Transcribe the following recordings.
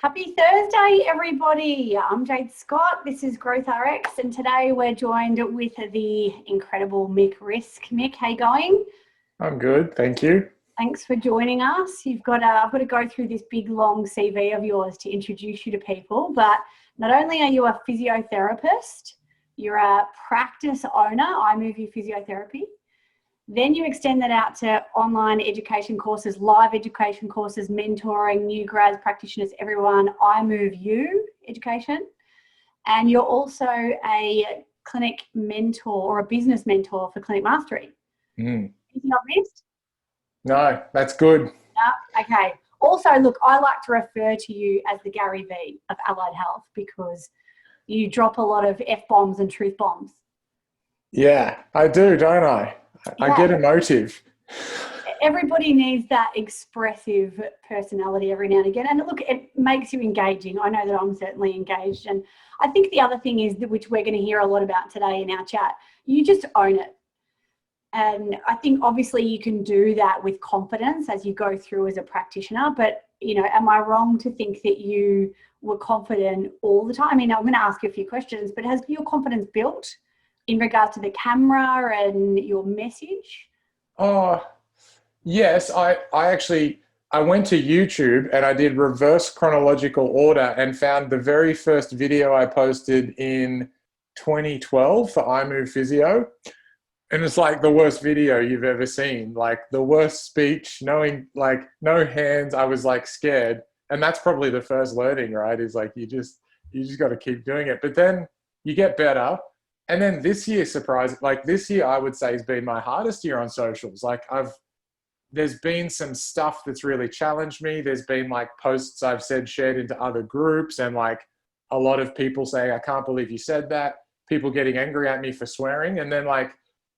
Happy Thursday, everybody. I'm Jade Scott. This is GrowthRx, and today we're joined with the incredible Riszk. Mick, how you going? I'm good, thank you. Thanks for joining us. I've got to go through this big, long CV of yours to introduce you to people, but not only are you a physiotherapist, you're a practice owner, iMoveU Physiotherapy. Then you extend that out to online education courses, live education courses, mentoring, new grads, practitioners, everyone, iMoveU education. And you're also a clinic mentor or a business mentor for Clinic Mastery. Anything I've missed? No, that's good. No? Okay. Also, look, I like to refer to you as the Gary V of allied health because you drop a lot of F-bombs and truth bombs. Yeah, I do, don't I? I get emotive. Everybody needs that expressive personality every now and again. And look, it makes you engaging. I know that I'm certainly engaged. And I think the other thing is, which we're going to hear a lot about today in our chat, you just own it. And I think obviously you can do that with confidence as you go through as a practitioner. But, you know, am I wrong to think that you were confident all the time? I mean, I'm going to ask you a few questions, but has your confidence built in regards to the camera and your message? Oh, yes, I went to YouTube and I did reverse chronological order and found the very first video I posted in 2012 for iMove Physio. And it's like the worst video you've ever seen, like the worst speech, knowing like no hands. I was like scared. And that's probably the first learning, right? Is like, you just got to keep doing it. But then you get better. And then this year, this year I would say has been my hardest year on socials. Like there's been some stuff that's really challenged me. There's been like posts I've said shared into other groups and like a lot of people saying, I can't believe you said that. People getting angry at me for swearing. And then like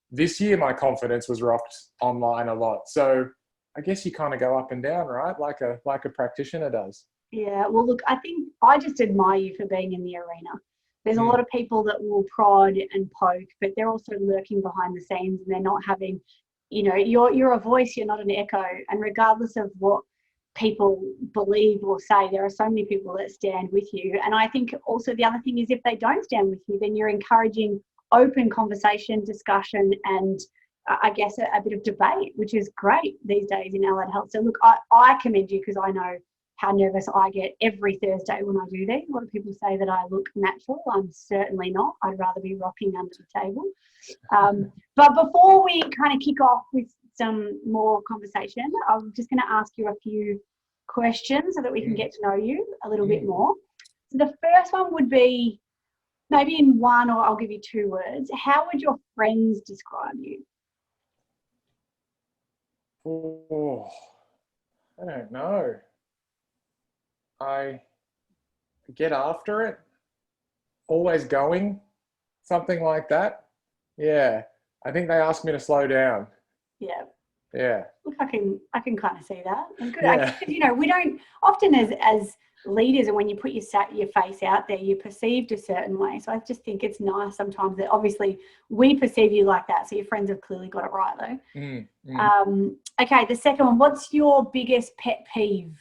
this year, my confidence was rocked online a lot. So I guess you kind of go up and down, right? Like a practitioner does. Yeah, well, look, I think I just admire you for being in the arena. There's a lot of people that will prod and poke, but they're also lurking behind the scenes and they're not having, you know, you're a voice, you're not an echo. And regardless of what people believe or say, there are so many people that stand with you. And I think also the other thing is if they don't stand with you, then you're encouraging open conversation, discussion, and I guess a bit of debate, which is great these days in allied health. So look, I commend you because I know how nervous I get every Thursday when I do these. A lot of people say that I look natural. I'm certainly not. I'd rather be rocking under the table. But before we kind of kick off with some more conversation, I'm just going to ask you a few questions so that we can get to know you a little bit more. So the first one would be, maybe in one, or I'll give you two words. How would your friends describe you? Oh, I don't know. I get after it, always going, something like that. Yeah, I think they asked me to slow down. Yeah. Yeah. Look, I can kind of see that. And good. Yeah. You know, we don't often as leaders, and when you put your face out there, you're perceived a certain way. So I just think it's nice sometimes that obviously we perceive you like that. So your friends have clearly got it right though. Okay, the second one, what's your biggest pet peeve?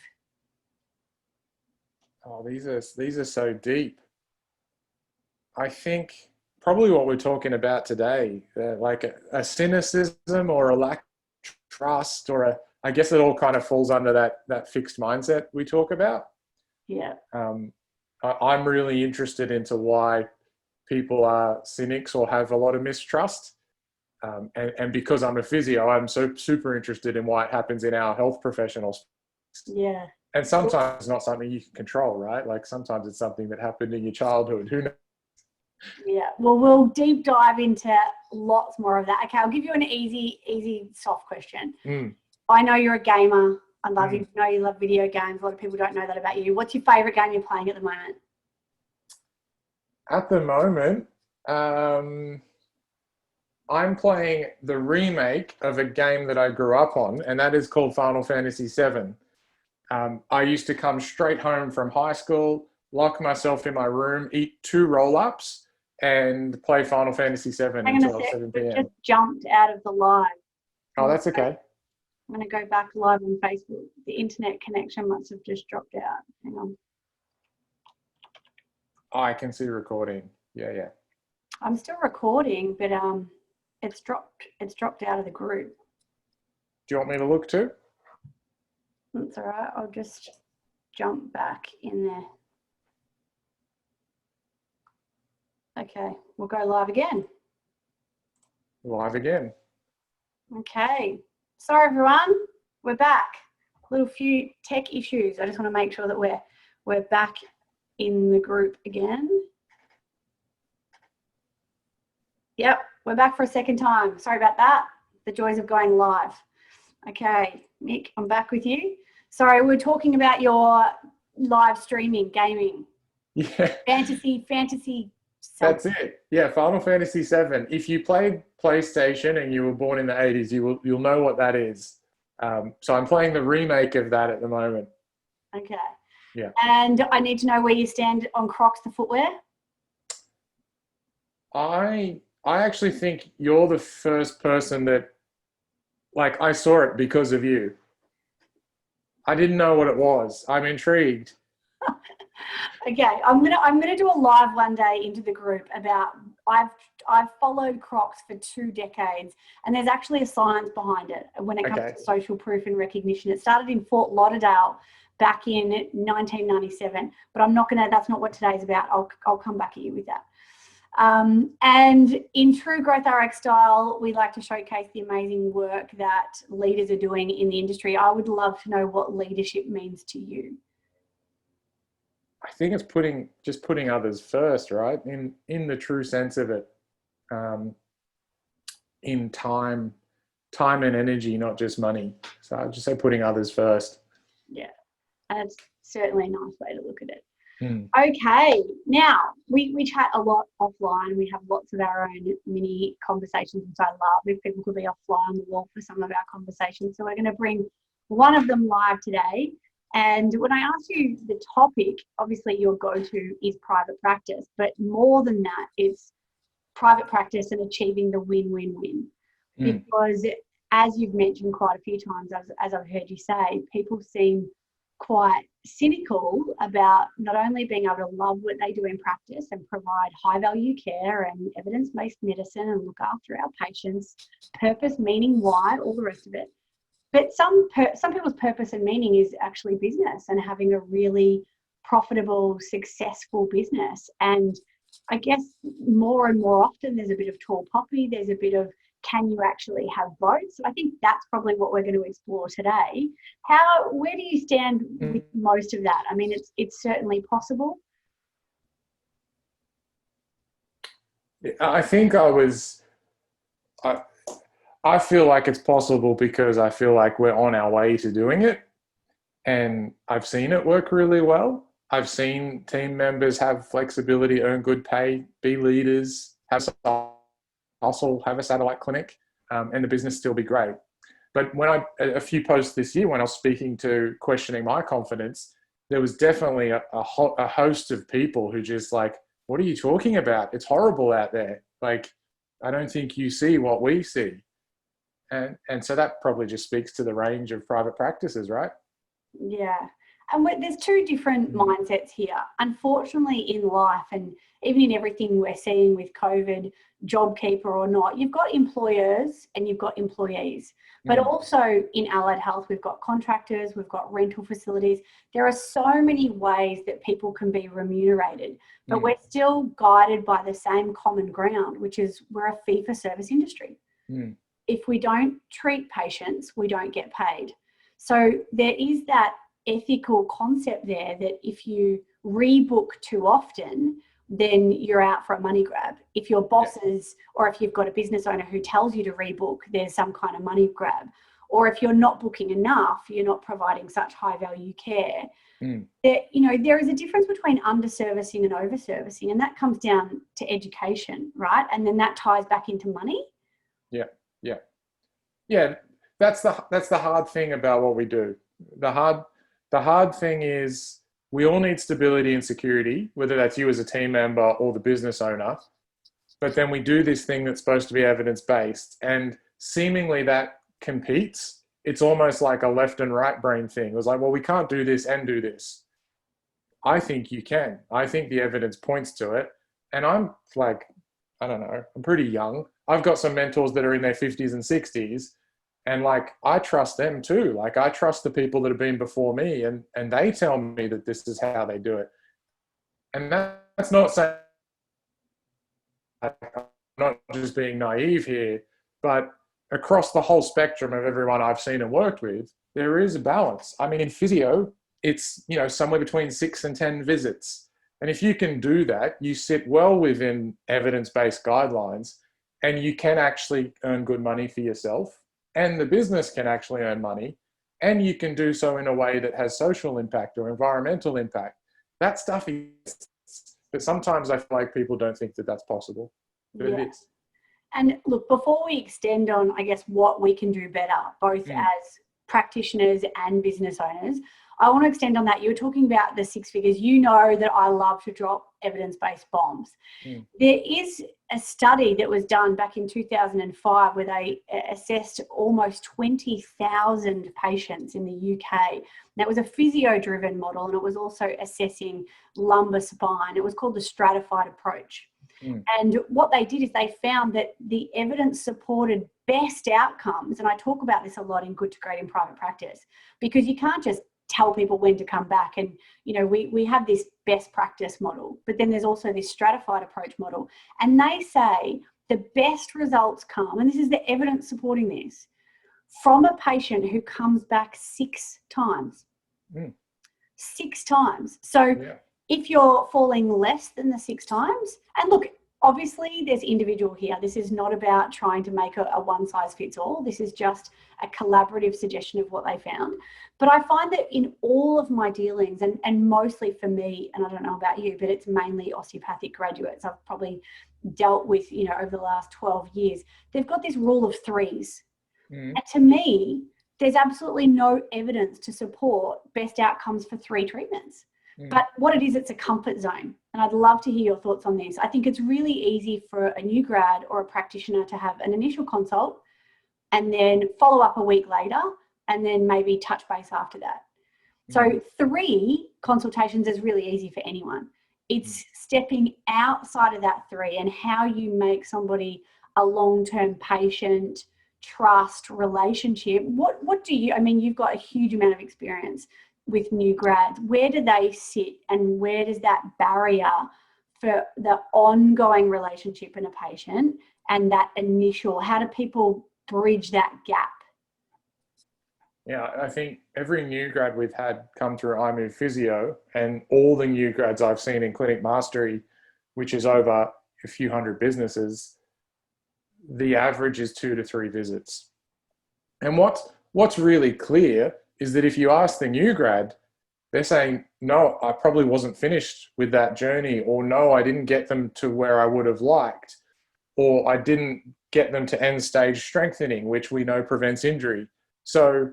Oh, these are so deep. I think probably what we're talking about today, like a cynicism or a lack of trust, I guess it all kind of falls under that fixed mindset we talk about. Yeah. I'm really interested into why people are cynics or have a lot of mistrust. And because I'm a physio, I'm so super interested in why it happens in our health professionals. Yeah. And sometimes it's not something you can control, right? Like sometimes it's something that happened in your childhood. Who knows? Yeah. Well, we'll deep dive into lots more of that. Okay, I'll give you an easy, soft question. I know you're a gamer. I love you. I know you love video games. A lot of people don't know that about you. What's your favourite game you're playing at the moment? At the moment, I'm playing the remake of a game that I grew up on, and that is called Final Fantasy VII. I used to come straight home from high school, lock myself in my room, eat 2 roll-ups, and play Final Fantasy VII until 7 p.m. Just jumped out of the live. Oh, that's okay. I'm going to go back live on Facebook. The internet connection must have just dropped out. Hang on. I can see recording. Yeah, yeah. I'm still recording, but it's dropped out of the group. Do you want me to look too? That's all right. I'll just jump back in there. Okay, we'll go live again. Live again. Okay, sorry everyone, we're back. Little few tech issues. I just want to make sure that we're back in the group again. Yep, we're back for a second time. Sorry about that. The joys of going live. Okay, Mick, I'm back with you. Sorry, we're talking about your live streaming, gaming. Yeah. Fantasy. That's it. Yeah, Final Fantasy VII. If you played PlayStation and you were born in the 80s, you'll know what that is. So I'm playing the remake of that at the moment. Okay. Yeah. And I need to know where you stand on Crocs, the footwear. I actually think you're the first person that, like, I saw it because of you. I didn't know what it was. I'm intrigued. Okay, I'm gonna do a live one day into the group about I've followed Crocs for 2 decades, and there's actually a science behind it when it comes to social proof and recognition. It started in Fort Lauderdale back in 1997, but that's not what today's about. I'll come back at you with that. And in true GrowthRx style, we like to showcase the amazing work that leaders are doing in the industry. I would love to know what leadership means to you. I think it's putting others first, right? In the true sense of it, in time and energy, not just money. So I'd just say putting others first. Yeah, that's certainly a nice way to look at it. Mm. Okay, now we chat a lot offline. We have lots of our own mini conversations, which I love. If people could be a fly on the wall for some of our conversations. So we're going to bring one of them live today. And when I asked you the topic, obviously your go-to is private practice, but more than that, it's private practice and achieving the win-win-win. Because as you've mentioned quite a few times, as I've heard you say, people seem quite cynical about not only being able to love what they do in practice and provide high-value care and evidence-based medicine and look after our patients, purpose, meaning, why, all the rest of it. But some people's purpose and meaning is actually business and having a really profitable, successful business. And I guess more and more often there's a bit of tall poppy, there's a bit of can you actually have both? So I think that's probably what we're going to explore today. Where do you stand with most of that? I mean, it's certainly possible. I think I feel like it's possible because I feel like we're on our way to doing it. And I've seen it work really well. I've seen team members have flexibility, earn good pay, be leaders, have hustle, have a satellite clinic, and the business still be great. But when a few posts this year, when I was speaking to questioning my confidence, there was definitely a host of people who just like, what are you talking about? It's horrible out there. Like, I don't think you see what we see. And so that probably just speaks to the range of private practices, right? Yeah. And there's 2 different mindsets here. Unfortunately, in life and even in everything we're seeing with COVID, JobKeeper or not, you've got employers and you've got employees. But also in allied health, we've got contractors, we've got rental facilities. There are so many ways that people can be remunerated, but we're still guided by the same common ground, which is we're a fee-for-service industry. If we don't treat patients, we don't get paid. So there is that ethical concept there that if you rebook too often, then you're out for a money grab. If your bosses or if you've got a business owner who tells you to rebook, there's some kind of money grab. Or if you're not booking enough, you're not providing such high value care. There is a difference between underservicing and overservicing, and that comes down to education, right? And then that ties back into money. Yeah. That's the hard thing about what we do. The hard thing is we all need stability and security, whether that's you as a team member or the business owner. But then we do this thing that's supposed to be evidence-based, and seemingly that competes. It's almost like a left and right brain thing. It was like, well, we can't do this and do this. I think you can. I think the evidence points to it. And I'm like, I don't know, I'm pretty young. I've got some mentors that are in their 50s and 60s. And like, I trust them too. Like, I trust the people that have been before me, and they tell me that this is how they do it. And that's not saying I'm not just being naive here, but across the whole spectrum of everyone I've seen and worked with, there is a balance. I mean, in physio, it's, you know, somewhere between 6 and 10 visits. And if you can do that, you sit well within evidence-based guidelines, and you can actually earn good money for yourself, and the business can actually earn money, and you can do so in a way that has social impact or environmental impact. That stuff is, but sometimes I feel like people don't think that that's possible, but it is. And look, before we extend on, I guess, what we can do better, both as practitioners and business owners, I want to extend on that. You were talking about the 6 figures. You know that I love to drop evidence-based bombs. There is a study that was done back in 2005 where they assessed almost 20,000 patients in the UK. That was a physio-driven model, and it was also assessing lumbar spine. It was called the stratified approach. And what they did is they found that the evidence supported best outcomes. And I talk about this a lot in Good to Great in private practice, because you can't just tell people when to come back. And, you know, we have this best practice model, but then there's also this stratified approach model. And they say the best results come, and this is the evidence supporting this, from a patient who comes back 6 times. 6 times. So if you're falling less than the 6 times, and look, obviously there's individual here. This is not about trying to make a one size fits all. This is just a collaborative suggestion of what they found. But I find that in all of my dealings, and mostly for me, and I don't know about you, but it's mainly osteopathic graduates I've probably dealt with, you know, over the last 12 years, they've got this rule of 3s. And to me, there's absolutely no evidence to support best outcomes for 3 treatments. But what it is, it's a comfort zone. And I'd love to hear your thoughts on this. I think it's really easy for a new grad or a practitioner to have an initial consult and then follow up a week later, and then maybe touch base after that. So 3 consultations is really easy for anyone. It's stepping outside of that 3 and how you make somebody a long-term patient, trust, relationship. What do you, I mean, you've got a huge amount of experience with new grads. Where do they sit, and where does that barrier for the ongoing relationship in a patient and that initial, how do people bridge that gap? Yeah, I think every new grad we've had come through iMove Physio, and all the new grads I've seen in Clinic Mastery, which is over a few hundred businesses, the average is 2 to 3 visits. And what's really clear is that if you ask the new grad, they're saying, no, I probably wasn't finished with that journey, or no, I didn't get them to where I would have liked, or I didn't get them to end stage strengthening, which we know prevents injury. So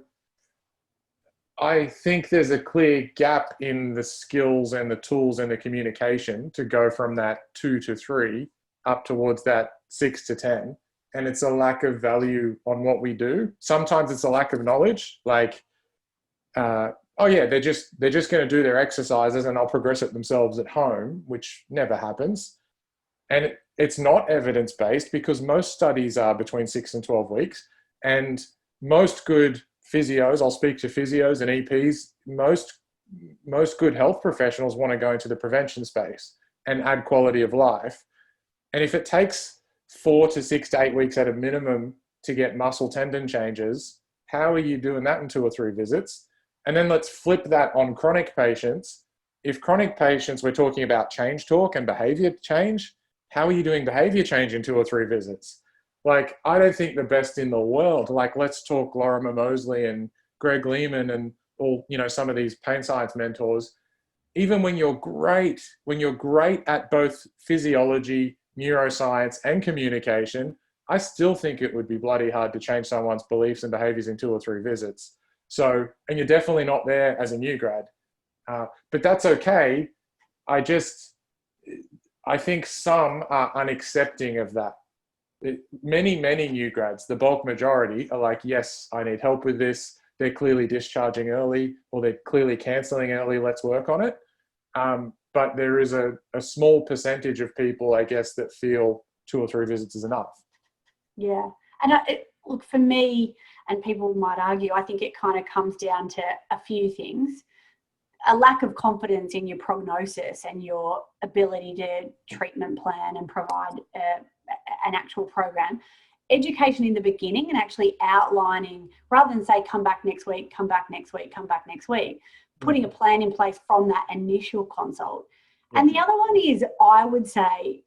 I think there's a clear gap in the skills and the tools and the communication to go from that 2 to 3 up towards that 6 to 10. And it's a lack of value on what we do. Sometimes it's a lack of knowledge, like, oh yeah, they're just going to do their exercises and they'll progress it themselves at home, which never happens. And it's not evidence-based, because most studies are between 6 and 12 weeks. And most good physios, I'll speak to physios and EPs, most good health professionals want to go into the prevention space and add quality of life. And if it takes 4 to 6 to 8 weeks at a minimum to get muscle tendon changes, how are you doing that in 2 or 3 visits? And then let's flip that on chronic patients. If chronic patients, we're talking about change talk and behavior change, how are you doing behavior change in 2 or 3 visits? Like, I don't think the best in the world, like, let's talk Lorimer Mosley and Greg Lehman and all, you know, some of these pain science mentors. Even when you're great at both physiology, neuroscience, and communication, I still think it would be bloody hard to change someone's beliefs and behaviors in 2 or 3 visits. So, and you're definitely not there as a new grad, but that's okay. I think some are unaccepting of that. Many new grads, the bulk majority, are like, yes, I need help with this. They're clearly discharging early, or they're clearly cancelling early. Let's work on it. But there is a small percentage of people, I guess, that feel 2 or 3 visits is enough. Yeah. And look, for me, and people might argue, I think it kind of comes down to a few things. A lack of confidence in your prognosis and your ability to treatment plan and provide an actual program. Education in the beginning and actually outlining, rather than say, come back next week, come back next week, come back next week, putting a plan in place from that initial consult. Yeah. And the other one is, I would say,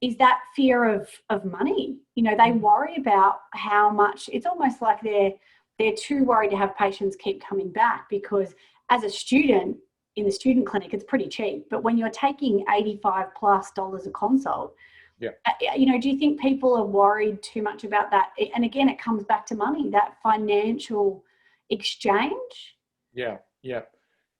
is that fear of money. You know, they worry about how much, it's almost like they're too worried to have patients keep coming back, because as a student in the student clinic, it's pretty cheap. But when you're taking $85+ a consult, yeah, you know, do you think people are worried too much about that? And again, it comes back to money, that financial exchange. Yeah, yeah.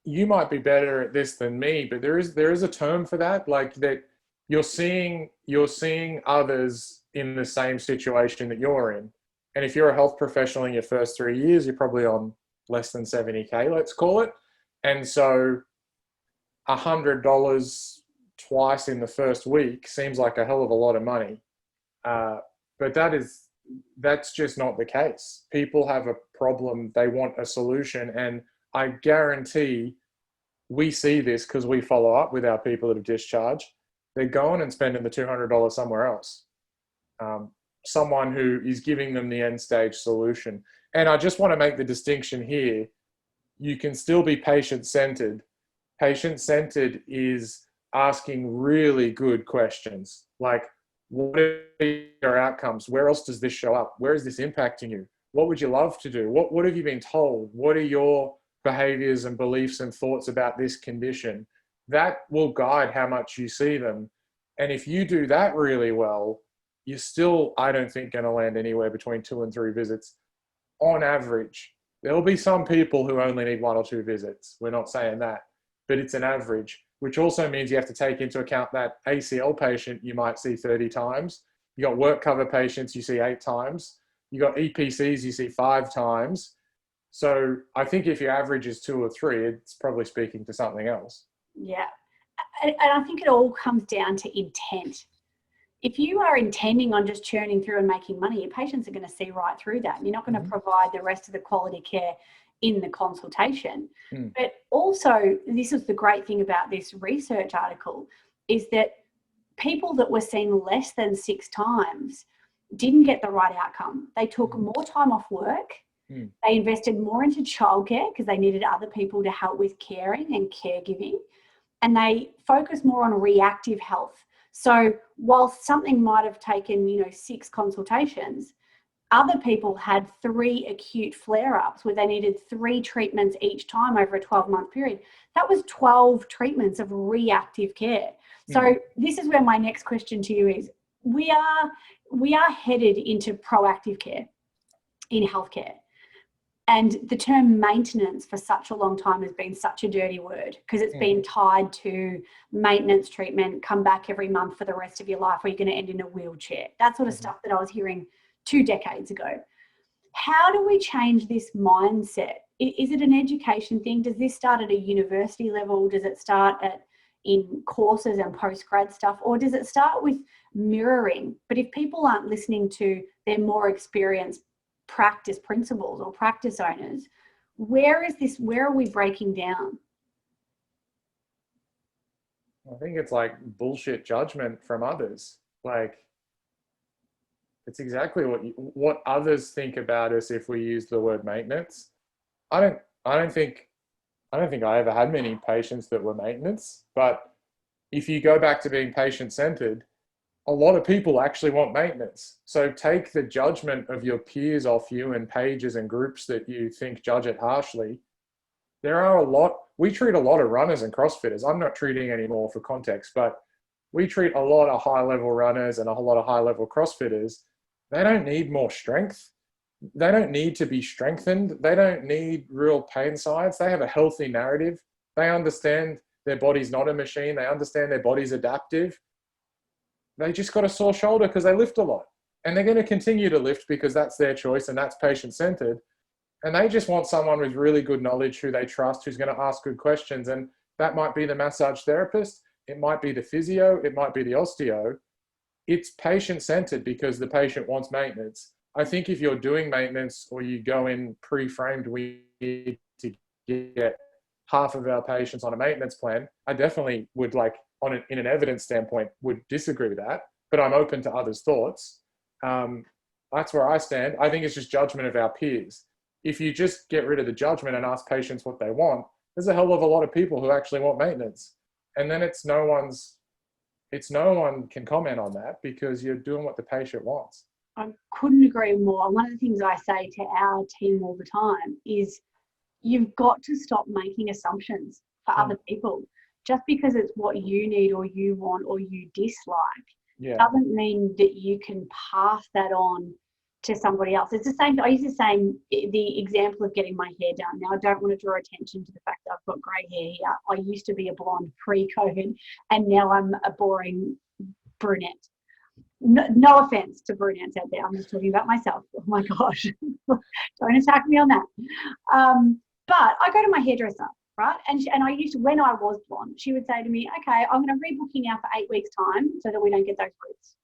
You might be better at this than me, but there is a term for that, like that you're seeing others in the same situation that you're in. And if you're a health professional in your first 3 years, you're probably on less than 70K, let's call it. And so $100 twice in the first week seems like a hell of a lot of money. But that's just not the case. People have a problem, they want a solution. And I guarantee we see this because we follow up with our people that have discharged. They're going and spending the $200 somewhere else. Someone who is giving them the end stage solution. And I just want to make the distinction here. You can still be patient-centered. Patient-centered is asking really good questions, like, what are your outcomes? Where else does this show up? Where is this impacting you? What would you love to do? What have you been told? What are your behaviors and beliefs and thoughts about this condition? That will guide how much you see them. And if you do that really well, you're still, I don't think, going to land anywhere between 2 and 3 visits on average. There'll be some people who only need 1 or 2 visits. We're not saying that, but it's an average, which also means you have to take into account that ACL patient you might see 30 times. You got work cover patients you see 8 times. You got EPCs you see 5 times. So I think if your average is 2 or 3, it's probably speaking to something else. Yeah. And I think it all comes down to intent. If you are intending on just churning through and making money, your patients are going to see right through that. You're not going to provide the rest of the quality care in the consultation. But also, this is the great thing about this research article, is that people that were seen less than 6 times didn't get the right outcome. They took more time off work. They invested more into childcare because they needed other people to help with caring and caregiving. And they focused more on reactive health. So while something might have taken, 6 consultations, other people had 3 acute flare-ups where they needed 3 treatments each time over a 12-month period. That was 12 treatments of reactive care. So this is where my next question to you is, we are headed into proactive care in healthcare. And the term maintenance for such a long time has been such a dirty word, because it's been tied to maintenance treatment, come back every month for the rest of your life, or you're going to end in a wheelchair. That sort of stuff that I was hearing 2 decades ago. How do we change this mindset? Is it an education thing? Does this start at a university level? Does it start in courses and post-grad stuff? Or does it start with mirroring? But if people aren't listening to their more experienced practice principals or practice owners, where are we breaking down? I think it's like bullshit judgment from others. Like, it's exactly what others think about us if we use the word maintenance. I don't think I ever had many patients that were maintenance, but if you go back to being patient-centered, a lot of people actually want maintenance. So take the judgment of your peers off you and pages and groups that you think judge it harshly. We treat a lot of runners and CrossFitters. I'm not treating anymore for context, but we treat a lot of high-level runners and a whole lot of high-level CrossFitters. They don't need more strength. They don't need to be strengthened. They don't need real pain science. They have a healthy narrative. They understand their body's not a machine. They understand their body's adaptive. They just got a sore shoulder because they lift a lot. And they're going to continue to lift because that's their choice and that's patient-centered. And they just want someone with really good knowledge who they trust, who's going to ask good questions. And That might be the massage therapist. It might be the physio. It might be the osteo. It's patient-centered because the patient wants maintenance. I think if you're doing maintenance or you go in pre-framed, we need to get half of our patients on a maintenance plan, I definitely would in an evidence standpoint, would disagree with that, but I'm open to others' thoughts. That's where I stand. I think it's just judgment of our peers. If you just get rid of the judgment and ask patients what they want, there's a hell of a lot of people who actually want maintenance. And then no one can comment on that because you're doing what the patient wants. I couldn't agree more. One of the things I say to our team all the time is you've got to stop making assumptions for other people. Just because it's what you need or you want or you dislike doesn't mean that you can pass that on to somebody else. It's the same. I used to say the example of getting my hair done. Now, I don't want to draw attention to the fact that I've got grey hair here. I used to be a blonde pre-COVID and now I'm a boring brunette. No offense to brunettes out there. I'm just talking about myself. Oh my gosh. Don't attack me on that. But I go to my hairdresser, right? And I used to, when I was blonde, she would say to me, okay, I'm going to rebook you now for 8 weeks time so that we don't get those roots.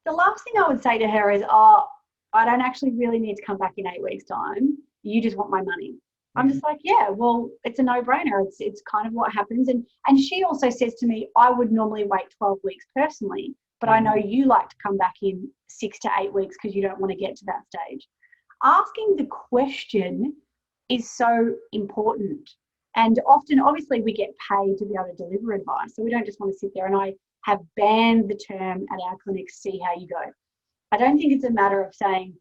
The last thing I would say to her is, oh, I don't actually really need to come back in 8 weeks time. You just want my money. I'm just like, yeah, well, it's a no-brainer. It's kind of what happens. And she also says to me, I would normally wait 12 weeks personally, but I know you like to come back in 6 to 8 weeks because you don't want to get to that stage. Asking the question is so important. And often, obviously, we get paid to be able to deliver advice. So we don't just want to sit there, and I have banned the term at our clinics, see how you go. I don't think it's a matter of saying,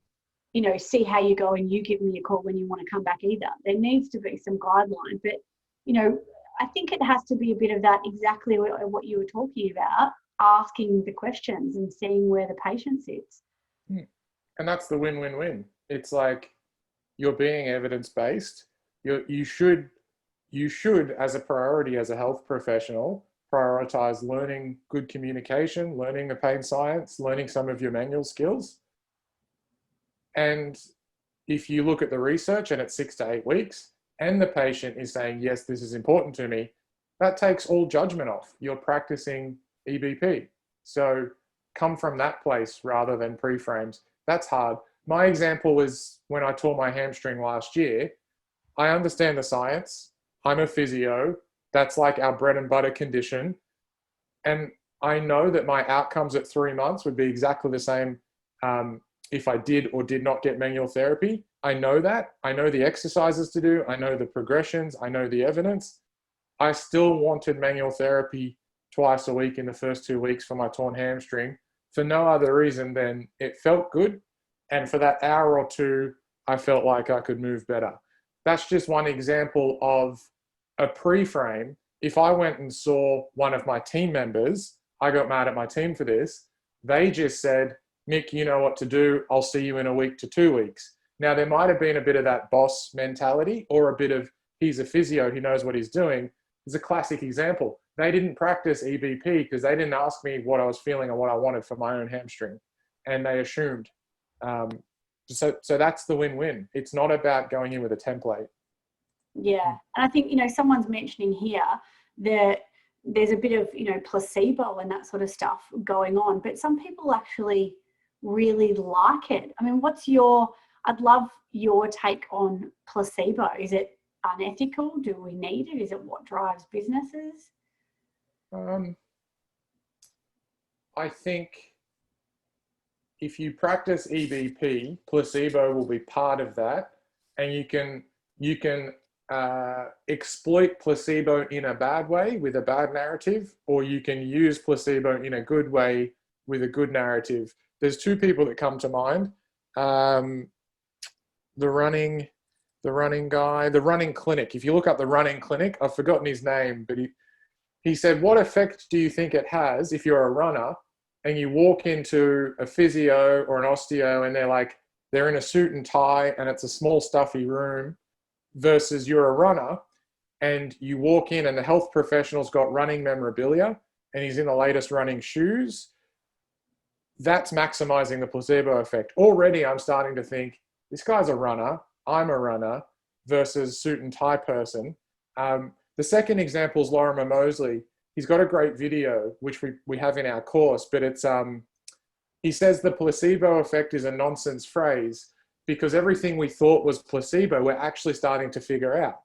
see how you go and you give me a call when you want to come back either. There needs to be some guideline. But, I think it has to be a bit of that, exactly what you were talking about, asking the questions and seeing where the patient sits. And that's the win-win-win. It's like you're being evidence-based. You should, as a priority as a health professional, prioritize learning good communication, learning the pain science, learning some of your manual skills. And if you look at the research and it's 6 to 8 weeks and the patient is saying, yes, this is important to me, that takes all judgment off. You're practicing EBP. So come from that place rather than pre-frames. That's hard. My example was when I tore my hamstring last year. I understand the science. I'm a physio. That's like our bread and butter condition. And I know that my outcomes at 3 months would be exactly the same if I did or did not get manual therapy. I know that. I know the exercises to do. I know the progressions. I know the evidence. I still wanted manual therapy twice a week in the first 2 weeks for my torn hamstring for no other reason than it felt good. And for that hour or two, I felt like I could move better. That's just one example of a pre-frame. If I went and saw one of my team members, I got mad at my team for this. They just said, Nick, you know what to do. I'll see you in a week to 2 weeks. Now, there might have been a bit of that boss mentality or a bit of he's a physio, he knows what he's doing. It's a classic example. They didn't practice EBP because they didn't ask me what I was feeling or what I wanted for my own hamstring. And they assumed. So that's the win-win. It's not about going in with a template. Yeah. And I think, someone's mentioning here that there's a bit of, placebo and that sort of stuff going on, but some people actually really like it. I mean, I'd love your take on placebo. Is it unethical? Do we need it? Is it what drives businesses? I think if you practice EBP, placebo will be part of that, and you can exploit placebo in a bad way with a bad narrative, or you can use placebo in a good way with a good narrative. There's two people that come to mind. The running guy, the running clinic. If you look up the running clinic, I've forgotten his name, but he said, what effect do you think it has if you're a runner and you walk into a physio or an osteo and they're in a suit and tie and it's a small stuffy room, versus you're a runner and you walk in and the health professional's got running memorabilia and he's in the latest running shoes. That's maximizing the placebo effect. Already I'm starting to think, this guy's a runner, I'm a runner, versus suit and tie person. The The second example is Lorimer Mosley. He's got a great video, which we have in our course, but it's, he says the placebo effect is a nonsense phrase because everything we thought was placebo, we're actually starting to figure out.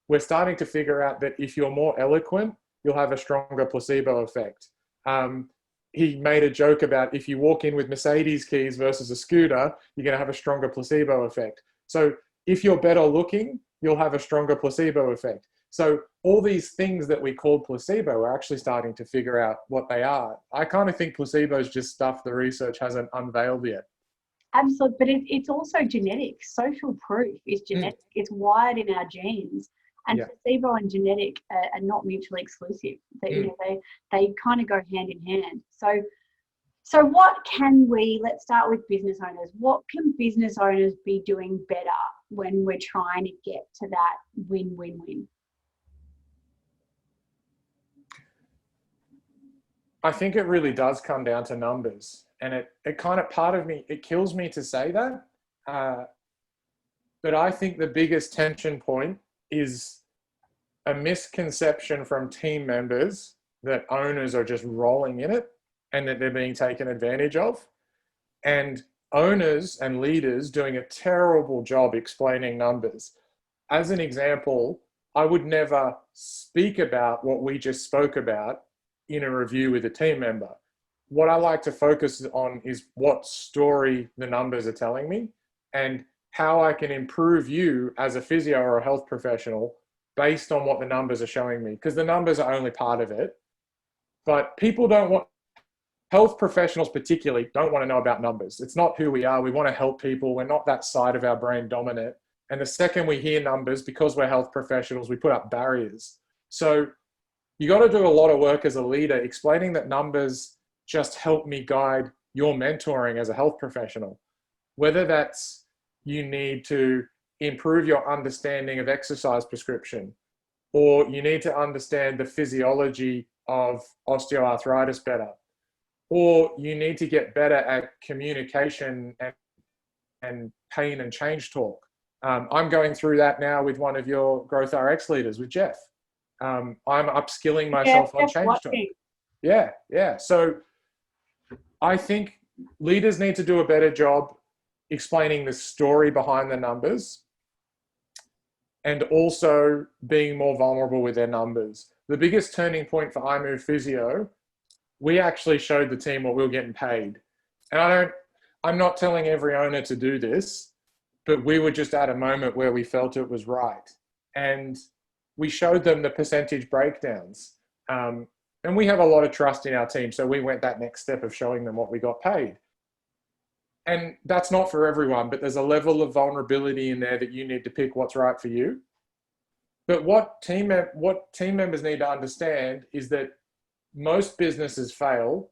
We're starting to figure out that if you're more eloquent, you'll have a stronger placebo effect. He made a joke about if you walk in with Mercedes keys versus a scooter, you're going to have a stronger placebo effect. So if you're better looking, you'll have a stronger placebo effect. So all these things that we call placebo, we're actually starting to figure out what they are. I kind of think placebo is just stuff the research hasn't unveiled yet. Absolutely, but it's also genetic. Social proof is genetic. It's wired in our genes, and placebo and genetic are not mutually exclusive. You know, they kind of go hand in hand. So what can we? Let's start with business owners. What can business owners be doing better when we're trying to get to that win-win-win? I think it really does come down to numbers, and it kind of, part of me, it kills me to say that, but I think the biggest tension point is a misconception from team members that owners are just rolling in it and that they're being taken advantage of, and owners and leaders doing a terrible job explaining numbers. As an example, I would never speak about what we just spoke about in a review with a team member. What I like to focus on is what story the numbers are telling me and how I can improve you as a physio or a health professional based on what the numbers are showing me, because the numbers are only part of it. But people don't want, health professionals particularly, don't want to know about numbers. It's not who we are. We want to help people. We're not that side of our brain dominant. And the second we hear numbers, because we're health professionals, we put up barriers. So you got to do a lot of work as a leader, explaining that numbers just help me guide your mentoring as a health professional. Whether that's you need to improve your understanding of exercise prescription, or you need to understand the physiology of osteoarthritis better, or you need to get better at communication and pain and change talk. I'm going through that now with one of your GrowthRx leaders, with Jeff. I'm upskilling myself on change talk. Yeah. So I think leaders need to do a better job explaining the story behind the numbers and also being more vulnerable with their numbers. The biggest turning point for iMove Physio, we actually showed the team what we were getting paid. And I'm not telling every owner to do this, but we were just at a moment where we felt it was right. And we showed them the percentage breakdowns. And we have a lot of trust in our team. So we went that next step of showing them what we got paid. And that's not for everyone, but there's a level of vulnerability in there that you need to pick what's right for you. But what team members need to understand is that most businesses fail.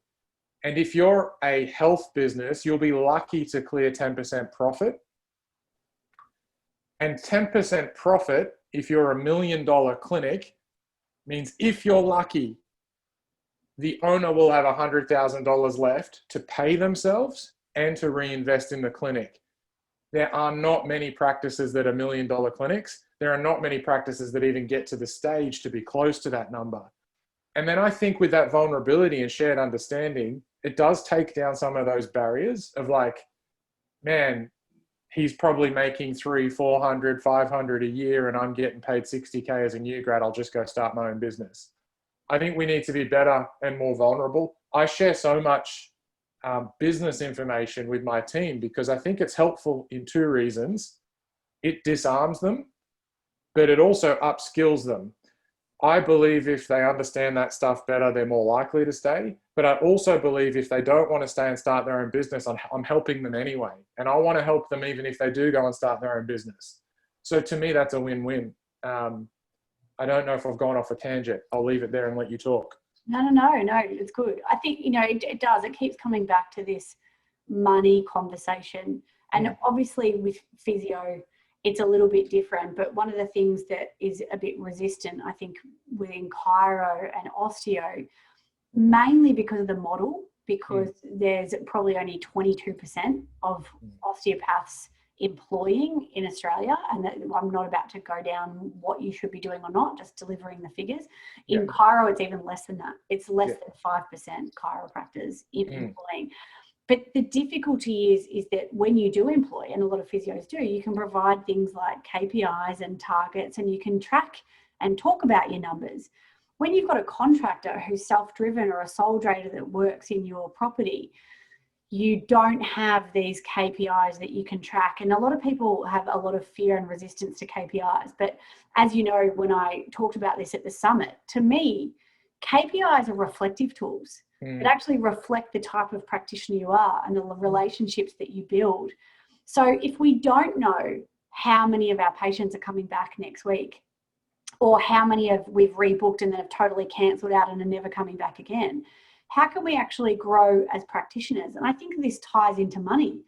And if you're a health business, you'll be lucky to clear 10% profit. And 10% profit, if you're $1 million clinic, means if you're lucky, the owner will have $100,000 left to pay themselves and to reinvest in the clinic. There are not many practices that are $1 million clinics. There are not many practices that even get to the stage to be close to that number. And then I think with that vulnerability and shared understanding, it does take down some of those barriers of like, man, he's probably making 300, 400, 500 a year and I'm getting paid 60K as a new grad. I'll just go start my own business. I think we need to be better and more vulnerable. I share so much business information with my team because I think it's helpful in two reasons. It disarms them, but it also upskills them. I believe if they understand that stuff better, they're more likely to stay. But I also believe if they don't want to stay and start their own business, I'm helping them anyway. And I want to help them even if they do go and start their own business. So to me, that's a win-win. I don't know if I've gone off a tangent. I'll leave it there and let you talk. No, it's good. I think, it does. It keeps coming back to this money conversation. And obviously with physio, it's a little bit different. But one of the things that is a bit resistant, I think, within chiro and osteo, mainly because of the model, because there's probably only 22% of osteopaths employing in Australia, and that I'm not about to go down what you should be doing or not, just delivering the figures. In chiro, it's even less than that. It's less than 5% chiropractors in employing. But the difficulty is that when you do employ, and a lot of physios do, you can provide things like KPIs and targets, and you can track and talk about your numbers. When you've got a contractor who's self-driven or a sole trader that works in your property, you don't have these KPIs that you can track. And a lot of people have a lot of fear and resistance to KPIs. But as you know, when I talked about this at the summit, to me, KPIs are reflective tools that actually reflect the type of practitioner you are and the relationships that you build. So if we don't know how many of our patients are coming back next week, or how many of we've rebooked and then have totally cancelled out and are never coming back again, how can we actually grow as practitioners? And I think this ties into money,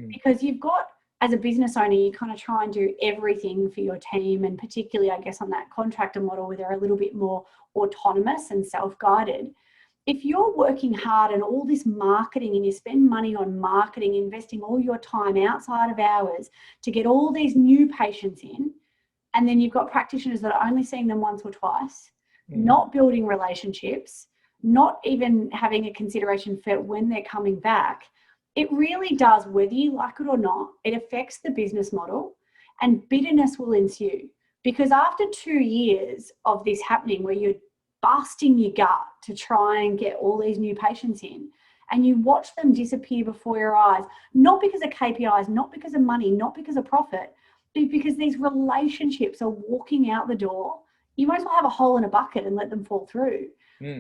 because you've got, as a business owner, you kind of try and do everything for your team, and particularly, I guess, on that contractor model where they're a little bit more autonomous and self-guided. If you're working hard and all this marketing, and you spend money on marketing, investing all your time outside of hours to get all these new patients in, and then you've got practitioners that are only seeing them once or twice, not building relationships, not even having a consideration for when they're coming back, it really does, whether you like it or not, it affects the business model, and bitterness will ensue. Because after 2 years of this happening, where you're busting your gut to try and get all these new patients in, and you watch them disappear before your eyes, not because of KPIs, not because of money, not because of profit, but because these relationships are walking out the door, you might as well have a hole in a bucket and let them fall through.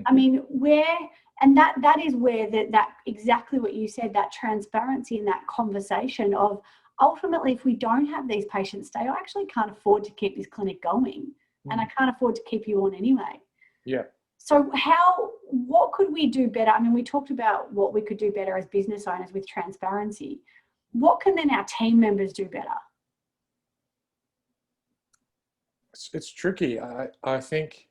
I mean, that is where that exactly what you said, that transparency and that conversation of, ultimately, if we don't have these patients stay, I actually can't afford to keep this clinic going, and I can't afford to keep you on anyway. Yeah. So what could we do better? I mean, we talked about what we could do better as business owners with transparency. What can then our team members do better? It's tricky. I think,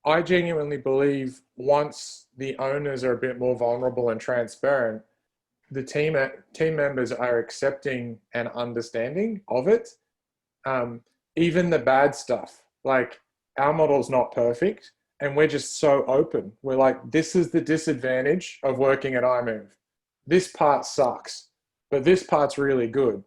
I genuinely believe once the owners are a bit more vulnerable and transparent, the team members are accepting and understanding of it. Even the bad stuff, like, our model's not perfect, and we're just so open. We're like, this is the disadvantage of working at iMove. This part sucks, but this part's really good.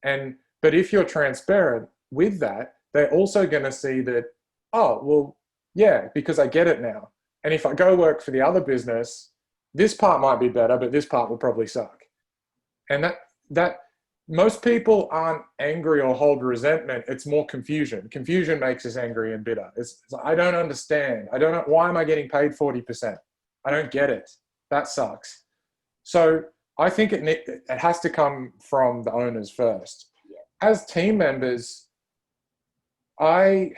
But if you're transparent with that, they're also going to see that, oh, well, yeah, because I get it now. And if I go work for the other business, this part might be better, but this part will probably suck. And that most people aren't angry or hold resentment. It's more confusion. Confusion makes us angry and bitter. It's like, I don't understand. I don't know. Why am I getting paid 40%? I don't get it. That sucks. So I think it has to come from the owners first. As team members, I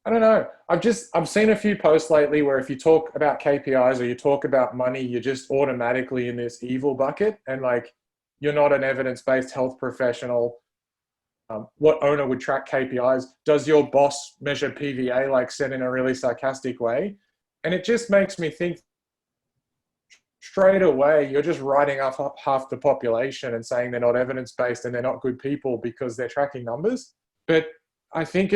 don't know. I've seen a few posts lately where if you talk about KPIs or you talk about money, you're just automatically in this evil bucket, and like, you're not an evidence-based health professional. What owner would track KPIs? Does your boss measure PVA, like said in a really sarcastic way? And it just makes me think, straight away, you're just writing off half the population and saying they're not evidence-based and they're not good people because they're tracking numbers. But I think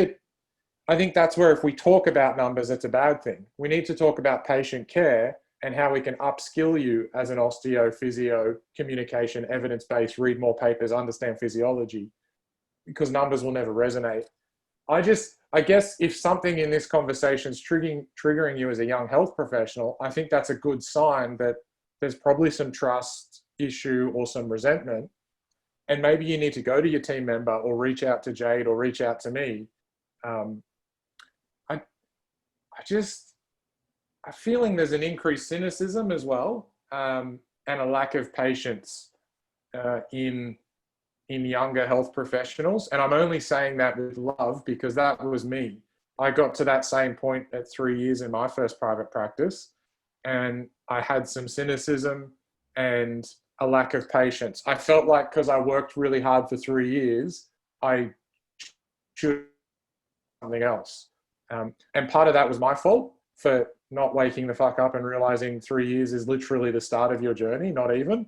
that's where, if we talk about numbers, it's a bad thing. We need to talk about patient care and how we can upskill you as an osteo, physio, communication, evidence-based, read more papers, understand physiology, because numbers will never resonate. I guess if something in this conversation is triggering you as a young health professional, I think that's a good sign that there's probably some trust issue or some resentment. And maybe you need to go to your team member or reach out to Jade or reach out to me. I'm feeling there's an increased cynicism as well, and a lack of patience in younger health professionals. And I'm only saying that with love, because that was me. I got to that same point at 3 years in my first private practice, and I had some cynicism and a lack of patience. I felt like, because I worked really hard for 3 years, I should do something else. And part of that was my fault for not waking the fuck up and realizing 3 years is literally the start of your journey, not even.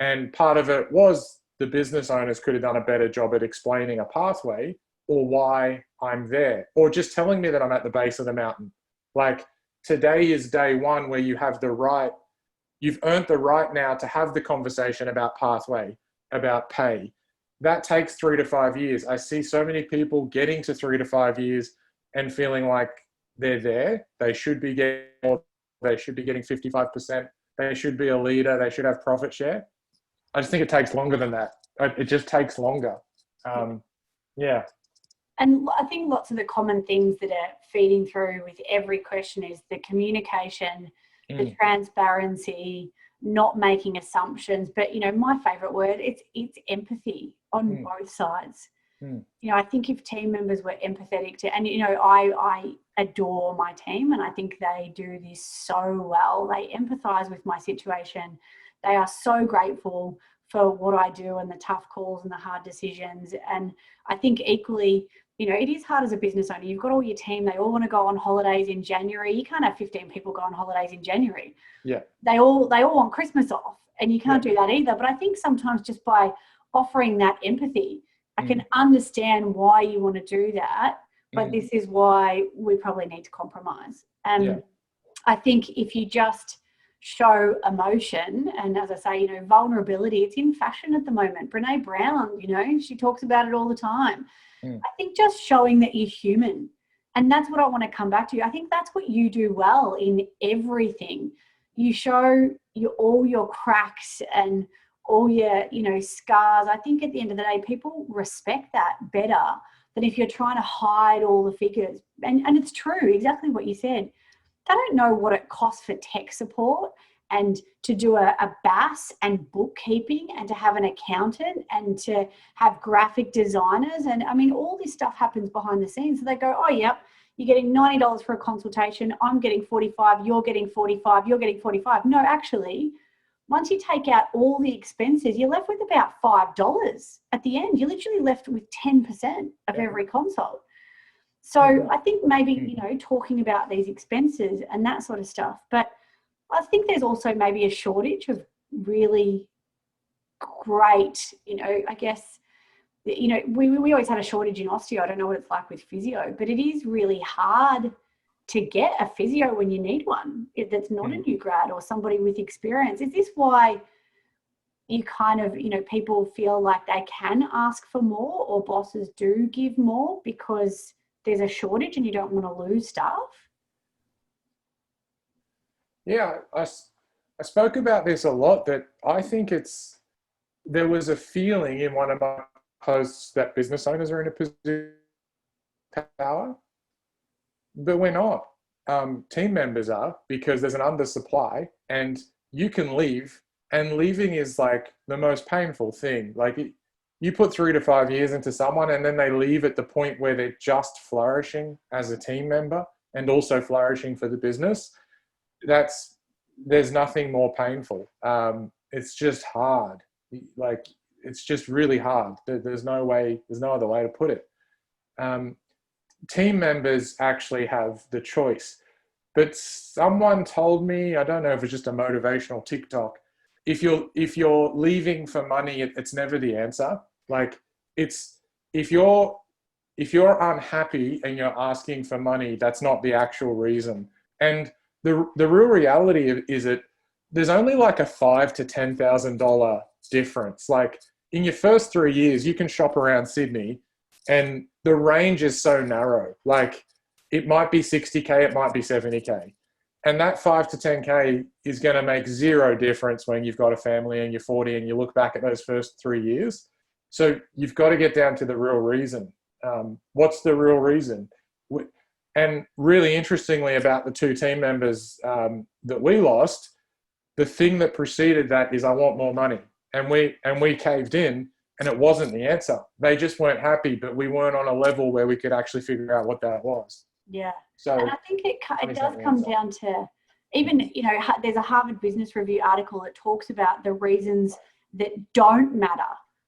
And part of it was the business owners could have done a better job at explaining a pathway or why I'm there, or just telling me that I'm at the base of the mountain. Like, today is day one where you have the right, you've earned the right now to have the conversation about pathway, about pay. That takes 3 to 5 years. I see so many people getting to 3 to 5 years and feeling like they're there. They should be getting more. They should be getting 55%. They should be a leader. They should have profit share. I just think it takes longer than that. It just takes longer. Yeah. And I think lots of the common things that are feeding through with every question is the communication, the transparency, not making assumptions. But, you know, my favorite word, it's empathy on both sides. You know, I think if team members were empathetic to, and, you know, I adore my team and I think they do this so well. They empathize with my situation. They are so grateful for what I do and the tough calls and the hard decisions. And I think equally, you know, it is hard as a business owner. You've got all your team. They all want to go on holidays in January. You can't have 15 people go on holidays in January. Yeah. They all want Christmas off, and you can't do that either. But I think sometimes just by offering that empathy, I can understand why you want to do that, but this is why we probably need to compromise. And I think if you just show emotion, and as I say, you know, vulnerability, it's in fashion at the moment. Brene Brown, you know, she talks about it all the time. I think just showing that you're human, and that's what I want to come back to. I think that's what you do well in everything. You show all your cracks and all your, you know, scars. I think at the end of the day, people respect that better than if you're trying to hide all the figures. And it's true, exactly what you said. They don't know what it costs for tech support and to do a BAS and bookkeeping and to have an accountant and to have graphic designers. And I mean, all this stuff happens behind the scenes. So they go, oh, yep, you're getting $90 for a consultation. I'm getting 45, you're getting 45, you're getting 45. No, actually, once you take out all the expenses, you're left with about $5 at the end. You're literally left with 10% of every consult. So I think maybe, you know, talking about these expenses and that sort of stuff. But I think there's also maybe a shortage of really great, you know, I guess, you know, we always had a shortage in osteo. I don't know what it's like with physio, but it is really hard to get a physio when you need one that's not a new grad or somebody with experience. Is this why you kind of, you know, people feel like they can ask for more, or bosses do give more because there's a shortage and you don't want to lose staff? Yeah, I spoke about this a lot, that I think there was a feeling in one of my posts that business owners are in a position of power, but we're not. Team members are, because there's an undersupply and you can leave, and leaving is like the most painful thing. Like, you put 3 to 5 years into someone and then they leave at the point where they're just flourishing as a team member and also flourishing for the business. There's nothing more painful. It's just hard. Like, it's just really hard. There's no other way to put it. Team members actually have the choice, but someone told me, I don't know if it's just a motivational TikTok, if you're leaving for money, it's never the answer. Like, if you're unhappy and you're asking for money, that's not the actual reason. And the real reality is that there's only like a $5,000 to $10,000 difference. Like, in your first 3 years, you can shop around Sydney and the range is so narrow. Like, it might be 60K, it might be 70K. And that 5 to 10K is going to make zero difference when you've got a family and you're 40 and you look back at those first 3 years. So you've got to get down to the real reason. What's the real reason? And really interestingly, about the 2 team members that we lost, the thing that preceded that is, I want more money. And we caved in, and it wasn't the answer. They just weren't happy, but we weren't on a level where we could actually figure out what that was. Yeah. So, and I think it does come down to, even, you know, there's a Harvard Business Review article that talks about the reasons that don't matter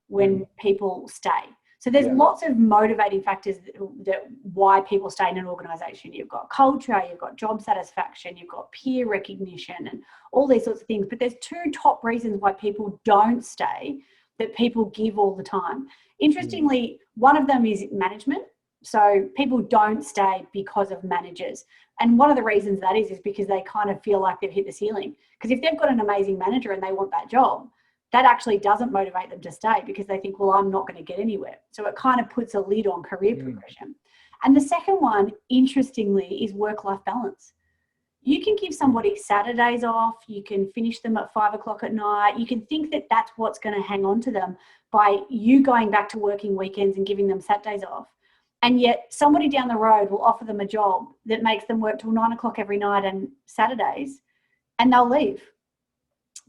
when people stay. So there's lots of motivating factors that why people stay in an organization. You've got culture, you've got job satisfaction, you've got peer recognition and all these sorts of things. But there's 2 top reasons why people don't stay. that people give all the time. Interestingly, one of them is management. So people don't stay because of managers. And one of the reasons that is because they kind of feel like they've hit the ceiling. Because if they've got an amazing manager and they want that job, that actually doesn't motivate them to stay because they think, well, I'm not going to get anywhere. So it kind of puts a lid on career progression. And the second one, interestingly, is work-life balance. You can give somebody Saturdays off, you can finish them at 5 o'clock at night, you can think that that's what's going to hang on to them by you going back to working weekends and giving them Saturdays off. And yet somebody down the road will offer them a job that makes them work till 9 o'clock every night and Saturdays, and they'll leave.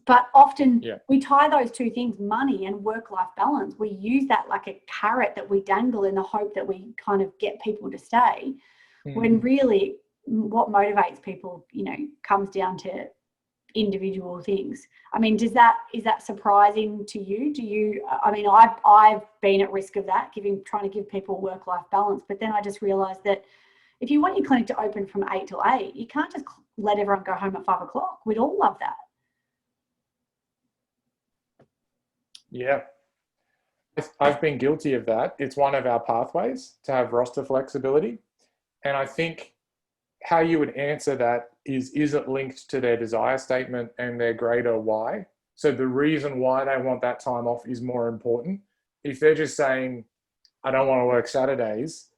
But often we tie those two things, money and work-life balance. We use that like a carrot that we dangle in the hope that we kind of get people to stay, when really what motivates people, you know, comes down to individual things. I mean, is that surprising to you? Do you, I mean, I've been at risk of that, trying to give people work-life balance, but then I just realized that if you want your clinic to open from 8 till 8, you can't just let everyone go home at 5 o'clock. We'd all love that. Yeah, I've been guilty of that. It's one of our pathways to have roster flexibility. And I think how you would answer that is it linked to their desire statement and their greater why? So the reason why they want that time off is more important. If they're just saying, I don't want to work Saturdays,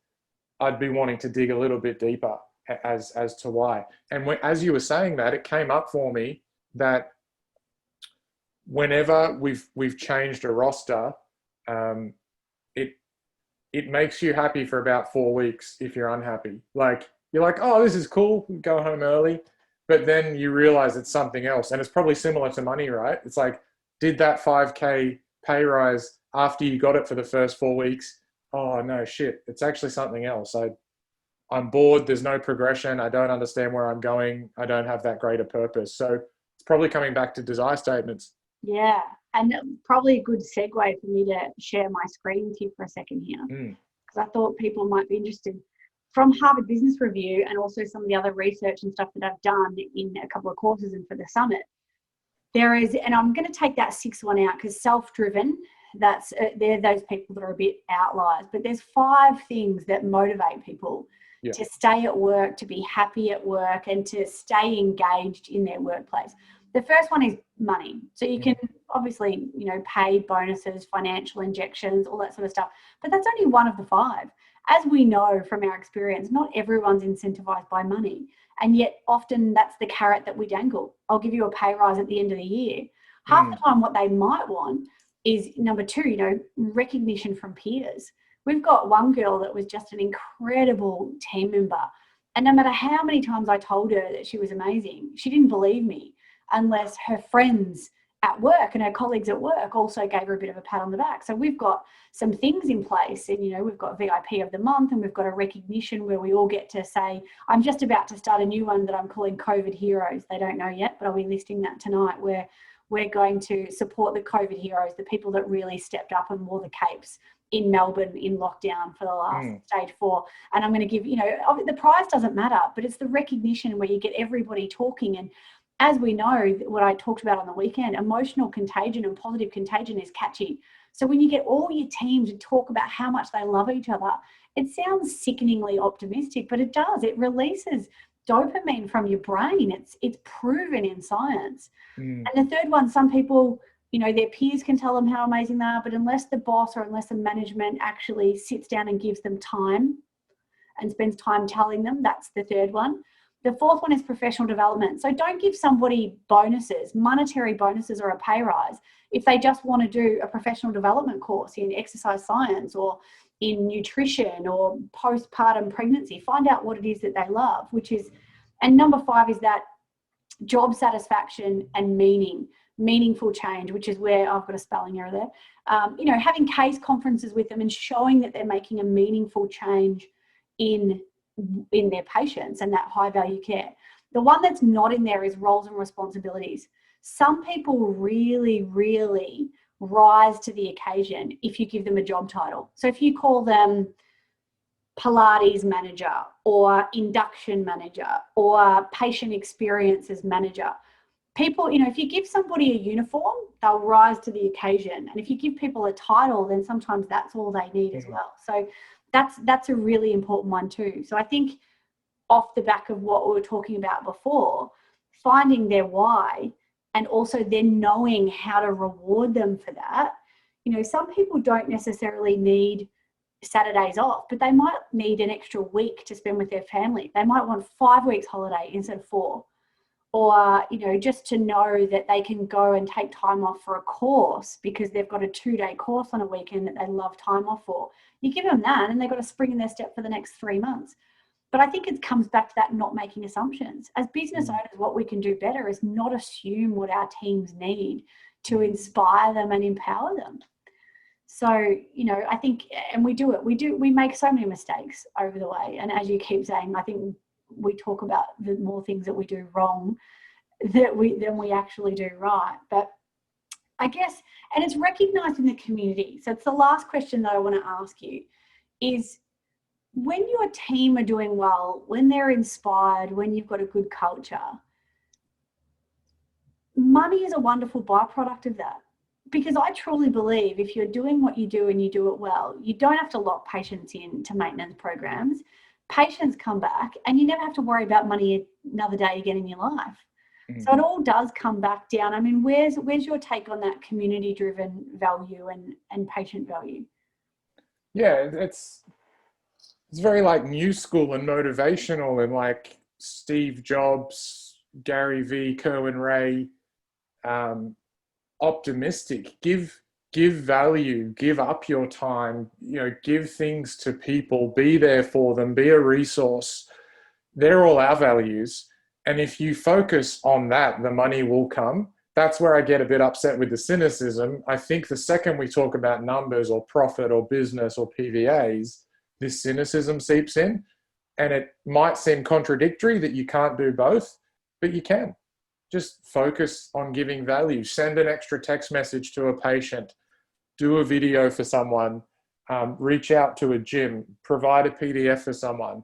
I'd be wanting to dig a little bit deeper as to why. And as you were saying that, it came up for me that whenever we've changed a roster, it makes you happy for about 4 weeks if you're unhappy. Like, you're like, oh, this is cool, go home early. But then you realize it's something else. And it's probably similar to money, right? It's like, did that 5K pay rise after you got it for the first 4 weeks? Oh, no, shit, it's actually something else. I'm bored, there's no progression, I don't understand where I'm going, I don't have that greater purpose. So it's probably coming back to desire statements. Yeah, and probably a good segue for me to share my screen with you for a second here, because I thought people might be interested. From Harvard Business Review and also some of the other research and stuff that I've done in a couple of courses and for the summit, there is, and I'm going to take that 6th one out because self-driven, they're those people that are a bit outliers, but there's 5 things that motivate people to stay at work, to be happy at work, and to stay engaged in their workplace. The first one is money. So you can obviously, you know, pay bonuses, financial injections, all that sort of stuff, but that's only one of the 5. As we know from our experience, not everyone's incentivized by money. And yet often that's the carrot that we dangle. I'll give you a pay rise at the end of the year. Half the time what they might want is, number 2, you know, recognition from peers. We've got one girl that was just an incredible team member. And no matter how many times I told her that she was amazing, she didn't believe me unless her friends at work and her colleagues at work also gave her a bit of a pat on the back. So we've got some things in place, and, you know, we've got VIP of the month, and we've got a recognition where we all get to say, I'm just about to start a new one that I'm calling COVID Heroes. They don't know yet, but I'll be listing that tonight, where we're going to support the COVID heroes, the people that really stepped up and wore the capes in Melbourne in lockdown for the last stage 4. And I'm going to give, you know, the prize doesn't matter, but it's the recognition where you get everybody talking. And as we know, what I talked about on the weekend, emotional contagion and positive contagion is catchy. So when you get all your team to talk about how much they love each other, it sounds sickeningly optimistic, but it does. It releases dopamine from your brain. It's proven in science. And the third one, some people, you know, their peers can tell them how amazing they are, but unless the boss or unless the management actually sits down and gives them time and spends time telling them, that's the third one. The fourth one is professional development. So don't give somebody bonuses, monetary bonuses or a pay rise, if they just want to do a professional development course in exercise science or in nutrition or postpartum pregnancy. Find out what it is that they love, and number 5 is that job satisfaction and meaningful change, which is where I've got a spelling error there. You know, having case conferences with them and showing that they're making a meaningful change in their patients and that high value care. The one that's not in there is roles and responsibilities. Some people really, really rise to the occasion if you give them a job title. So if you call them Pilates manager or induction manager or patient experiences manager, people, if you give somebody a uniform, they'll rise to the occasion. And if you give people a title, then sometimes that's all they need as well. So that's a really important one too. So I think off the back of what we were talking about before, finding their why and also then knowing how to reward them for that. Some people don't necessarily need Saturdays off, but they might need an extra week to spend with their family. They might want 5 weeks holiday instead of 4. Or, just to know that they can go and take time off for a course because they've got a 2-day course on a weekend that they love time off for. You give them that and they've got a spring in their step for the next 3 months. But I think it comes back to that not making assumptions. As business owners, what we can do better is not assume what our teams need to inspire them and empower them. So, I think, and we do it. We make so many mistakes over the way. And as you keep saying, I think we talk about the more things that we do wrong than we actually do right. But I guess, and it's recognized in the community. So it's the last question that I want to ask you is, when your team are doing well, when they're inspired, when you've got a good culture, money is a wonderful byproduct of that. Because I truly believe if you're doing what you do and you do it well, you don't have to lock patients into maintenance programs. Patients come back and you never have to worry about money another day again in your life. So it all does come back down. I mean, where's your take on that community-driven value and patient value? Yeah, it's very like new school and motivational, and like Steve Jobs, Gary V, Kerwin Ray, optimistic. Give value, give up your time, give things to people, be there for them, be a resource. They're all our values. And if you focus on that, the money will come. That's where I get a bit upset with the cynicism. I think the second we talk about numbers or profit or business or PVAs, this cynicism seeps in, and it might seem contradictory that you can't do both, but you can. Just focus on giving value. Send an extra text message to a patient, do a video for someone, reach out to a gym, provide a PDF for someone.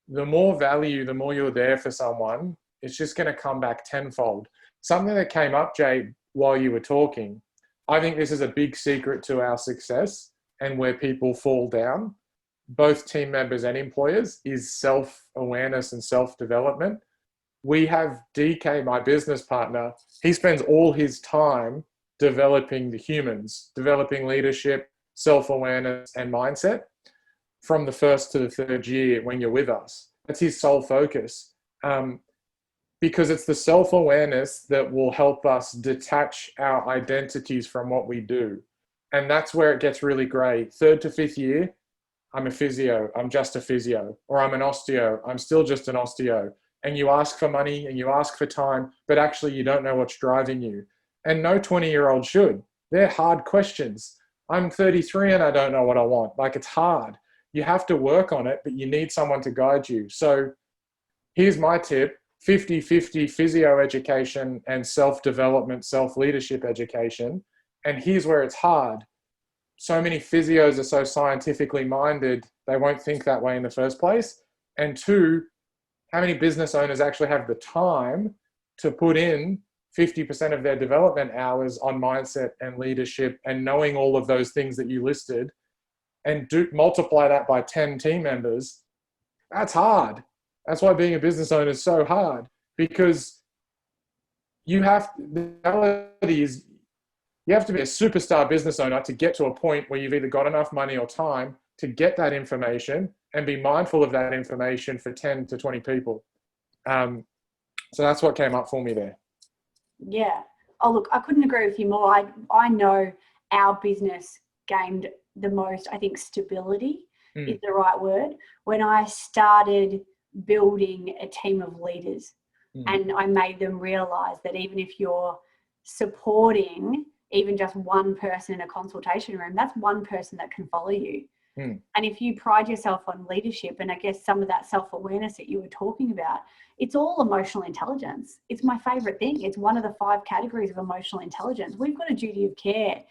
The more value, the more you're there for someone, it's just going to come back tenfold. Something that came up, Jay, while you were talking, I think this is a big secret to our success and where people fall down, both team members and employers, is self-awareness and self-development. We have DK, my business partner, he spends all his time developing the humans, developing leadership, self-awareness and mindset from the first to the third year when you're with us. That's his sole focus. Because it's the self-awareness that will help us detach our identities from what we do. And that's where it gets really great. 3rd to 5th year, I'm a physio, I'm just a physio, or I'm an osteo, I'm still just an osteo. And you ask for money and you ask for time, but actually you don't know what's driving you. And no 20-year-old should. They're hard questions. I'm 33 and I don't know what I want. Like, it's hard. You have to work on it, but you need someone to guide you. So here's my tip: 50-50 physio education and self-development, self-leadership education. And here's where it's hard. So many physios are so scientifically minded, they won't think that way in the first place. And 2, how many business owners actually have the time to put in 50% of their development hours on mindset and leadership and knowing all of those things that you listed, and multiply that by 10 team members? That's hard. That's why being a business owner is so hard, because the reality is you have to be a superstar business owner to get to a point where you've either got enough money or time to get that information and be mindful of that information for 10 to 20 people. So that's what came up for me there. Yeah. Oh, look, I couldn't agree with you more. I know our business gained the most, I think stability is the right word, when I started building a team of leaders. And I made them realize that even if you're supporting even just one person in a consultation room, that's one person that can follow you. And if you pride yourself on leadership, and I guess some of that self-awareness that you were talking about, it's all emotional intelligence. It's my favorite thing. It's one of the 5 categories of emotional intelligence. We've got a duty of care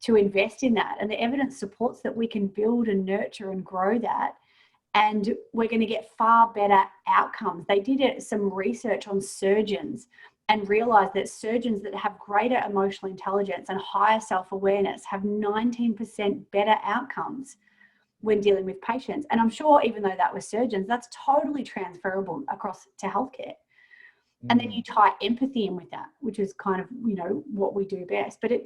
to invest in that. And the evidence supports that we can build and nurture and grow that. And we're going to get far better outcomes. They did some research on surgeons, and realized that surgeons that have greater emotional intelligence and higher self-awareness have 19% better outcomes when dealing with patients. And I'm sure even though that was surgeons, that's totally transferable across to healthcare. And then you tie empathy in with that, which is kind of, you know, what we do best. But it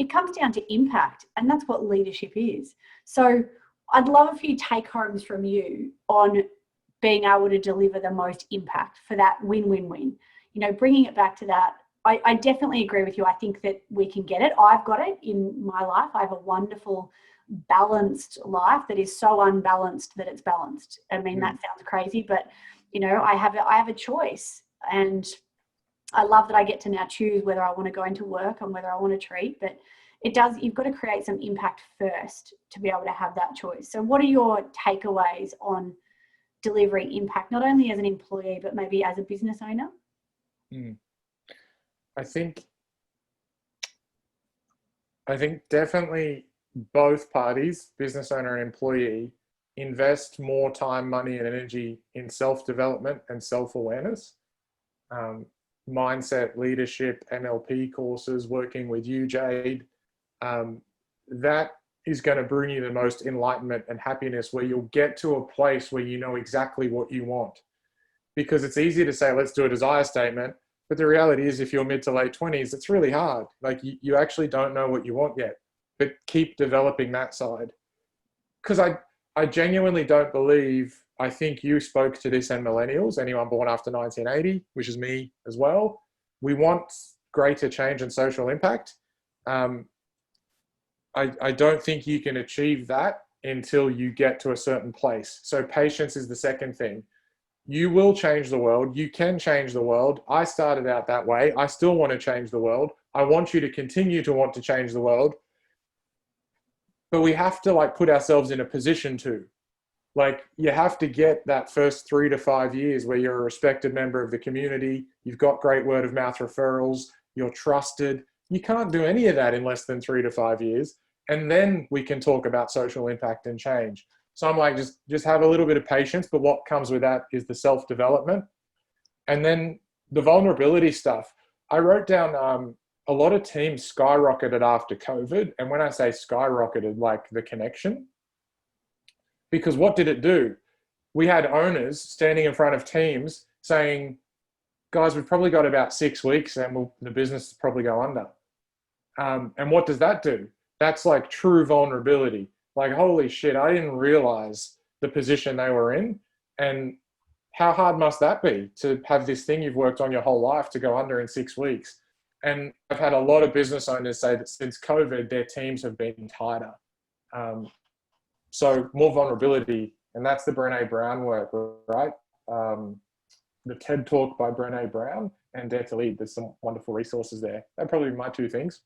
comes down to impact, and that's what leadership is. So I'd love a few take homes from you on being able to deliver the most impact for that win-win-win. You know, bringing it back to that, I definitely agree with you. I think that we can get it. I've got it in my life. I have a wonderful, balanced life that is so unbalanced that it's balanced. I mean, that sounds crazy, but, you know, I have a choice. And I love that I get to now choose whether I want to go into work and whether I want to treat, but you've got to create some impact first to be able to have that choice. So what are your takeaways on delivering impact, not only as an employee, but maybe as a business owner? I think definitely both parties, business owner and employee, invest more time, money, and energy in self-development and self-awareness. Mindset, leadership, NLP courses, working with you, Jade, that is going to bring you the most enlightenment and happiness, where you'll get to a place where you know exactly what you want. Because it's easy to say, let's do a desire statement. But the reality is, if you're mid to late 20s, it's really hard. Like you actually don't know what you want yet, but keep developing that side. Because I genuinely don't believe, I think you spoke to this in millennials, anyone born after 1980, which is me as well. We want greater change and social impact. I don't think you can achieve that until you get to a certain place. So patience is the second thing. You will change the world. You can change the world. I started out that way. I still want to change the world. I want you to continue to want to change the world. But we have to put ourselves in a position to. You have to get that first 3 to 5 years where you're a respected member of the community. You've got great word of mouth referrals. You're trusted. You can't do any of that in less than 3 to 5 years. And then we can talk about social impact and change. So I'm like, just have a little bit of patience. But what comes with that is the self-development. And then the vulnerability stuff. I wrote down a lot of teams skyrocketed after COVID. And when I say skyrocketed, like the connection, because what did it do? We had owners standing in front of teams saying, guys, we've probably got about 6 weeks and the business will probably go under. And what does that do? That's like true vulnerability. Like, holy shit, I didn't realize the position they were in. And how hard must that be to have this thing you've worked on your whole life to go under in 6 weeks? And I've had a lot of business owners say that since COVID, their teams have been tighter. So more vulnerability, and that's the Brené Brown work, right? The TED Talk by Brené Brown and Dare to Lead. There's some wonderful resources there. That'd probably be my two things.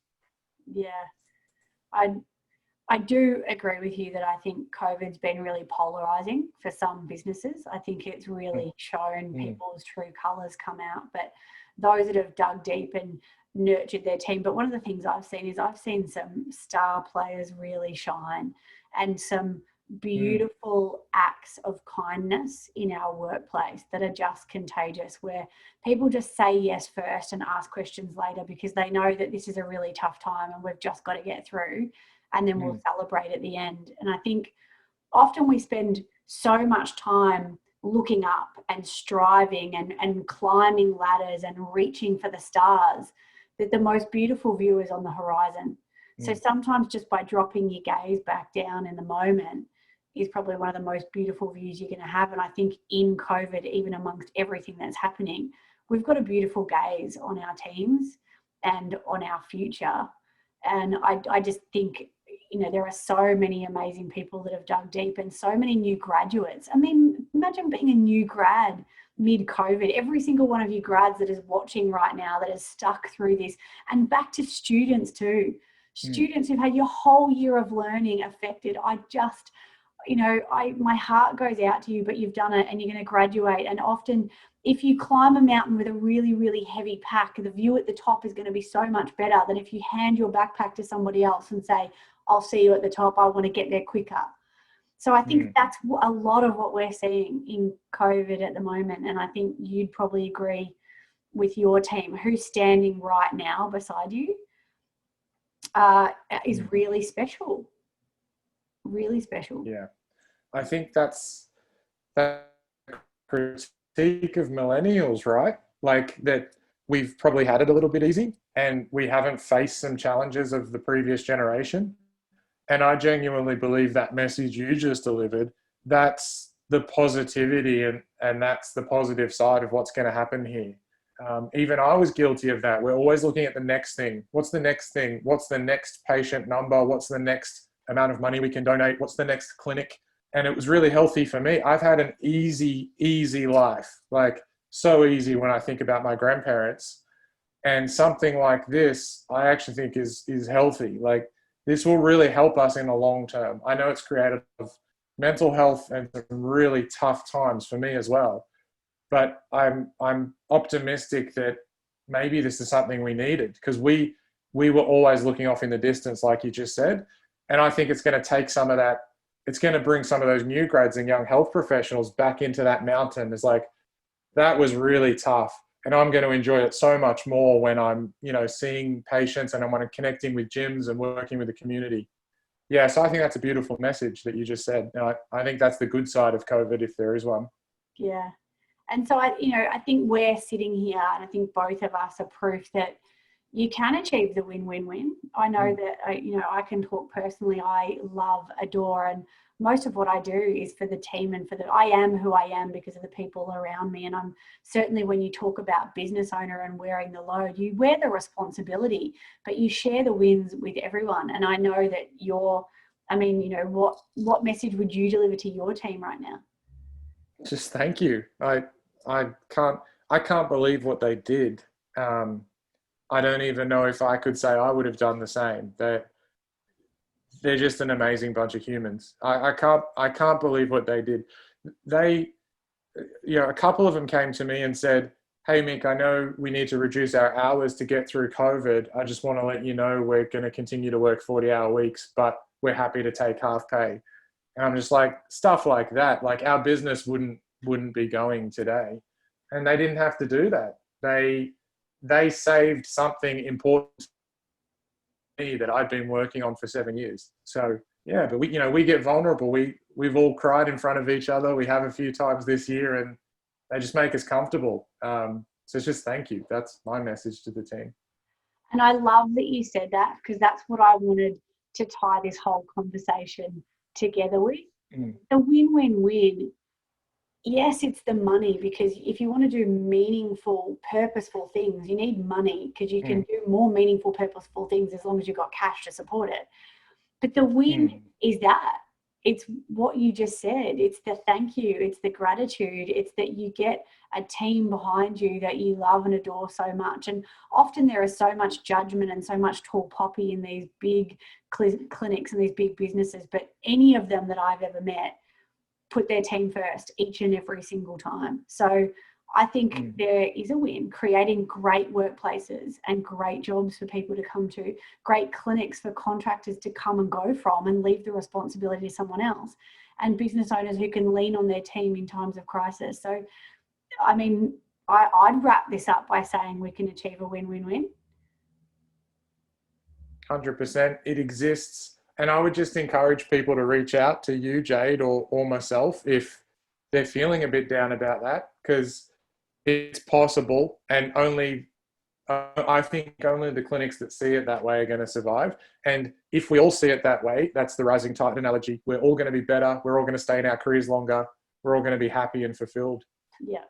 Yeah, I do agree with you that I think COVID's been really polarizing for some businesses. I think it's really shown people's true colours come out, but those that have dug deep and nurtured their team. But one of the things I've seen some star players really shine, and some beautiful acts of kindness in our workplace that are just contagious, where people just say yes first and ask questions later because they know that this is a really tough time and we've just got to get through, and then we'll celebrate at the end. And I think often we spend so much time looking up and striving and climbing ladders and reaching for the stars that the most beautiful view is on the horizon. So sometimes just by dropping your gaze back down in the moment is probably one of the most beautiful views you're going to have. And I think in COVID, even amongst everything that's happening, we've got a beautiful gaze on our teams and on our future. And I just think, you know, there are so many amazing people that have dug deep, and so many new graduates. I mean, imagine being a new grad mid-COVID. Every single one of you grads that is watching right now that is stuck through this, and back to students too. Students who've had your whole year of learning affected. I just, you know, my heart goes out to you, but you've done it and you're going to graduate. And often if you climb a mountain with a really, really heavy pack, the view at the top is going to be so much better than if you hand your backpack to somebody else and say, I'll see you at the top. I want to get there quicker. So I think that's a lot of what we're seeing in COVID at the moment. And I think you'd probably agree with your team, who's standing right now beside you, is really special. Really special. Yeah. I think that's that critique of millennials, right? Like that we've probably had it a little bit easy and we haven't faced some challenges of the previous generation. And I genuinely believe that message you just delivered, that's the positivity and that's the positive side of what's going to happen here. Even I was guilty of that. We're always looking at the next thing. What's the next thing? What's the next patient number? What's the next amount of money we can donate? What's the next clinic? And it was really healthy for me. I've had an easy life, like so easy when I think about my grandparents. And something like this, I actually think is healthy. Like this will really help us in the long term. I know it's created mental health and some really tough times for me as well. But I'm optimistic that maybe this is something we needed because we were always looking off in the distance, like you just said. And I think it's going to take some of that. It's going to bring some of those new grads and young health professionals back into that mountain. It's like, that was really tough. And I'm going to enjoy it so much more when I'm, seeing patients and I'm connecting with gyms and working with the community. Yeah, so I think that's a beautiful message that you just said. And I think that's the good side of COVID, if there is one. Yeah. And so I think we're sitting here and I think both of us are proof that you can achieve the win-win-win. I know that, I can talk personally. I love, adore, and most of what I do is for the team and I am who I am because of the people around me. And I'm certainly, when you talk about business owner and wearing the load, you wear the responsibility, but you share the wins with everyone. And I know that what message would you deliver to your team right now? Just thank you. I can't believe what they did. I don't even know if I could say I would have done the same. They're just an amazing bunch of humans. I can't believe what they did. They, a couple of them came to me and said, "Hey Mick, I know we need to reduce our hours to get through COVID. I just want to let you know we're going to continue to work 40-hour weeks, but we're happy to take half pay." And I'm just like, stuff like that. Like our business wouldn't be going today, and they didn't have to do that. They saved something important to me that I've been working on for 7 years. So yeah, but we get vulnerable. We've all cried in front of each other. We have a few times this year, and they just make us comfortable. So it's just thank you. That's my message to the team. And I love that you said that because that's what I wanted to tie this whole conversation together with. The win-win-win. Yes, it's the money, because if you want to do meaningful, purposeful things, you need money because you can do more meaningful, purposeful things as long as you've got cash to support it. But the win is that. It's what you just said. It's the thank you. It's the gratitude. It's that you get a team behind you that you love and adore so much. And often there is so much judgment and so much tall poppy in these big clinics and these big businesses. But any of them that I've ever met put their team first each and every single time. So I think there is a win, creating great workplaces and great jobs for people to come to, great clinics for contractors to come and go from and leave the responsibility to someone else, and business owners who can lean on their team in times of crisis. So, I'd wrap this up by saying we can achieve a win-win-win. 100%. It exists. And I would just encourage people to reach out to you, Jade, or myself if they're feeling a bit down about that, because it's possible. And I think only the clinics that see it that way are going to survive. And if we all see it that way, that's the rising tide analogy. We're all going to be better. We're all going to stay in our careers longer. We're all going to be happy and fulfilled. Yeah.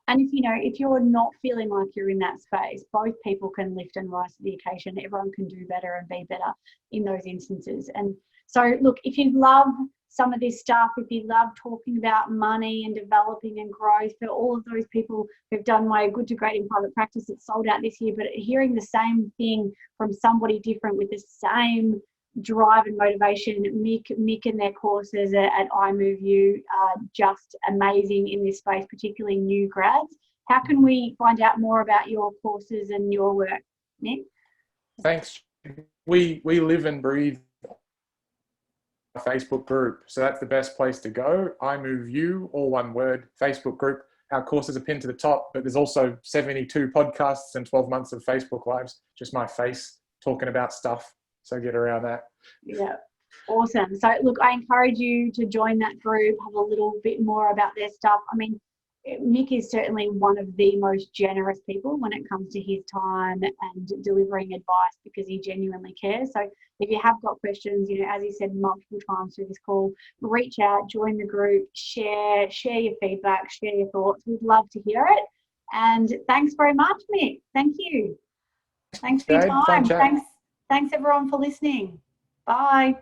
And if you're not feeling like you're in that space, both people can lift and rise to the occasion. Everyone can do better and be better in those instances. And so, look, if you love some of this stuff, if you love talking about money and developing and growth, for all of those people who've done my Good to Great in Private Practice, it's sold out this year, but hearing the same thing from somebody different with the same drive and motivation, Mick and their courses at iMoveU are just amazing in this space, particularly new grads. How can we find out more about your courses and your work, Mick? Thanks. We live and breathe a Facebook group, so that's the best place to go. iMoveU, all one word, Facebook group. our courses are pinned to the top, but there's also 72 podcasts and 12 months of Facebook Lives, just my face talking about stuff. So get around that. Yeah. Awesome. So look, I encourage you to join that group, have a little bit more about their stuff. I mean, Mick is certainly one of the most generous people when it comes to his time and delivering advice, because he genuinely cares. So if you have got questions, you know, as he said multiple times through this call, reach out, join the group, share your feedback, share your thoughts. We'd love to hear it. And thanks very much, Mick. Thank you. Thanks for your time. Thanks everyone for listening. Bye.